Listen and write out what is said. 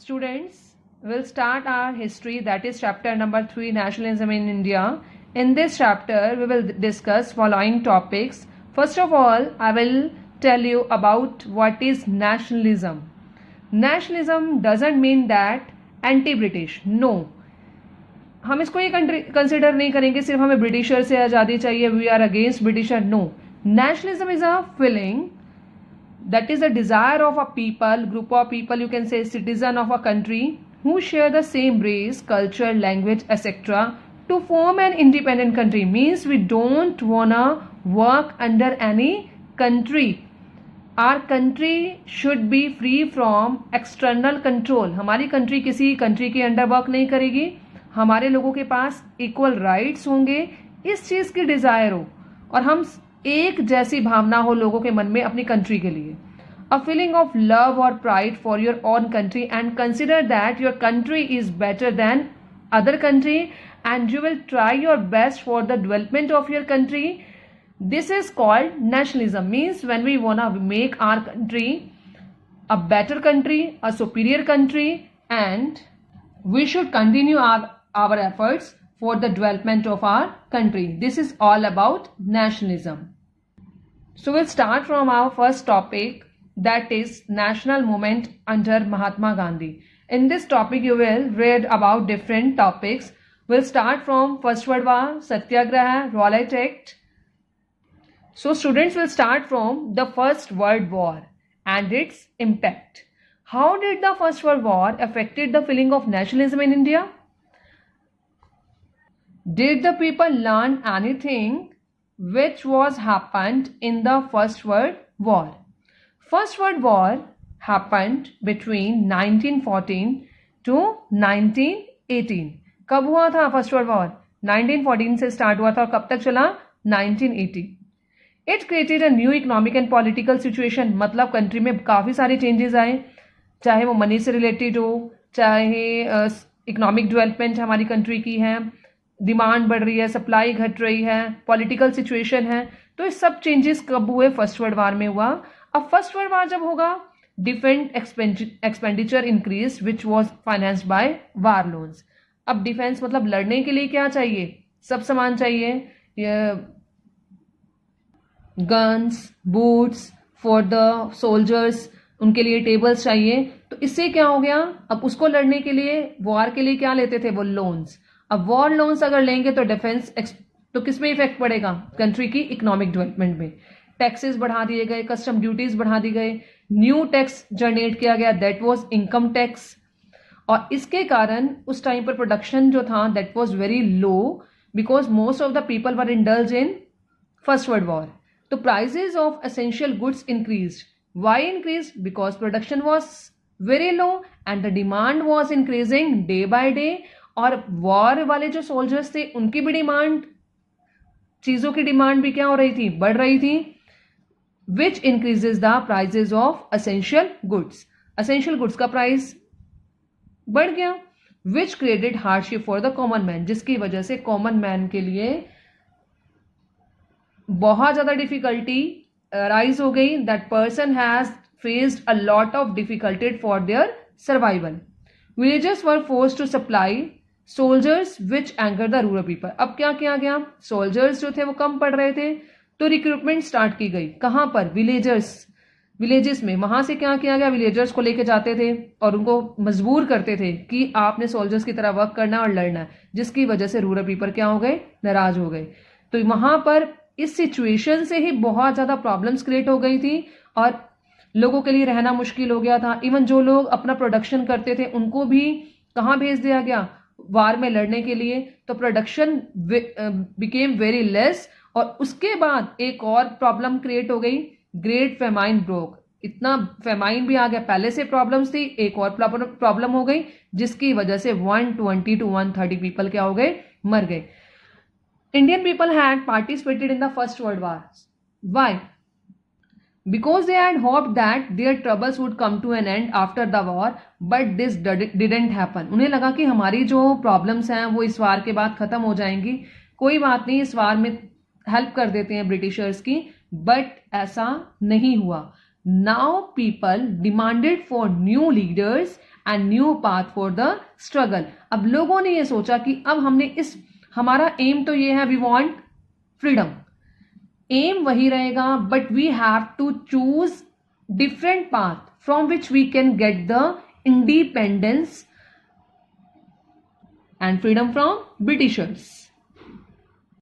Students, we'll start our history, that is chapter number 3, Nationalism in India. In this chapter, we will discuss following topics. First of all, I will tell you about what is nationalism. Nationalism doesn't mean that anti-British. No. हम इसको ये consider नहीं करेंगे सिर्फ हमें britisher से आज़ादी चाहिए, we are against britisher. No. Nationalism is a feeling, that is a desire of a people, group of people, you can say citizen of a country, who share the same race, culture, language, etc. to form an independent country. Means we don't wanna work under any country. Our country should be free from external control. हमारी country किसी country के under work नहीं करेगी. हमारे लोगों के पास equal rights होंगे. इस चीज़ की डिज़ायर हो और हम एक जैसी भावना हो लोगों के मन में अपनी कंट्री के लिए. A feeling of love or pride for your own country and consider that your country is better than other country and you will try your best for the development of your country. This is called nationalism. Means when we wanna make our country a better country, a superior country, and we should continue our efforts for the development of our country. This is all about nationalism. So we'll start from our first topic, that is national movement under Mahatma Gandhi. In this topic you will read about different topics. We'll start from First World War, Satyagraha, Rowlatt Act. So students will start from the First World War and its impact. How did the First World War affected the feeling of nationalism in India? Did the people learn anything which was happened in the First World War? First World War happened between 1914 to 1918. कब हुआ था first world war? 1914 से start हुआ था और कब तक चला? 1918. It created a new economic and political situation. मतलब कंट्री में काफ़ी सारे चेंजेस आए, चाहे वो मनी से रिलेटेड हो, चाहे इकोनॉमिक डेवलपमेंट हमारी कंट्री की है, डिमांड बढ़ रही है, सप्लाई घट रही है, पॉलिटिकल सिचुएशन है. तो ये सब चेंजेस कब हुए? फर्स्ट वर्ल्ड वार में हुआ. अब फर्स्ट वर्ल्ड वार जब होगा, defence expenditure increase which was financed by war loans. अब डिफेंस मतलब लड़ने के लिए क्या चाहिए? सब सामान चाहिए, guns, boots for the soldiers, उनके लिए टेबल्स चाहिए. तो इससे क्या हो गया? अब उसको लड़ने के लिए, वॉर के लिए क्या लेते थे? वो लोन्स. अब वॉर लोन्स अगर लेंगे तो डिफेंस तो किस में इफेक्ट पड़ेगा? कंट्री की इकोनॉमिक डेवलपमेंट में. टैक्सेस बढ़ा दिए गए, कस्टम ड्यूटीज बढ़ा दी गए, न्यू टैक्स जनरेट किया गया, दैट वाज इनकम टैक्स. और इसके कारण उस टाइम पर प्रोडक्शन जो था that was very low because most of the people were indulge in first world war. तो prices of essential goods increase. Why increase? Because production was very low and the demand was increasing day by day. और war वाले जो soldiers थे उनकी भी demand, चीजों की demand भी क्या हो रही थी? बढ़ रही थी. विच increases the prices of essential goods. Essential goods का प्राइस बढ़ गया. Which created hardship for the common man, जिसकी वजह से कॉमन मैन के लिए बहुत ज्यादा डिफिकल्टी राइज हो गई. That person has faced a lot of difficulty for their survival. Villagers were forced to supply soldiers which anger the rural people. अब क्या किया गया? सोल्जर्स जो थे वो कम पड़ रहे थे तो रिक्रूटमेंट स्टार्ट की गई. कहां पर? विलेजेस में. वहां से क्या किया गया? विलेजर्स को लेके जाते थे और उनको मजबूर करते थे कि आपने सोल्जर्स की तरह वर्क करना और लड़ना है, जिसकी वजह से रूरल पीपल क्या हो गए? नाराज हो गए. तो वहां पर इस सिचुएशन से ही बहुत ज्यादा प्रॉब्लम्स क्रिएट हो गई थी और लोगों के लिए रहना मुश्किल हो गया था. इवन जो लोग अपना प्रोडक्शन करते थे उनको भी कहां भेज दिया गया? वार में लड़ने के लिए. तो प्रोडक्शन बिकेम वेरी लेस. और उसके बाद एक और प्रॉब्लम क्रिएट हो गई, ग्रेट फेमाइन ब्रोक. इतना फेमाइन भी आ गया, पहले से प्रॉब्लम्स थी, एक और प्रॉब्लम हो गई जिसकी वजह से 120 to 130 पीपल क्या हो गए? मर गए. Indian people had participated in the first world war. Why? Because they had hoped that their troubles would come to an end after the war, but this didn't happen. उन्हें लगा कि हमारी जो प्रॉब्लम्स हैं वो इस वार के बाद खत्म हो जाएंगी, कोई बात नहीं, इस वार में हेल्प कर देते हैं ब्रिटिशर्स की. बट ऐसा नहीं हुआ. Now people demanded for new leaders and new path for the struggle. अब लोगों ने ये सोचा कि अब हमने हमारा एम तो ये है, वी वांट फ्रीडम, एम वही रहेगा, but we have to choose different path from which we can get the independence and freedom from Britishers.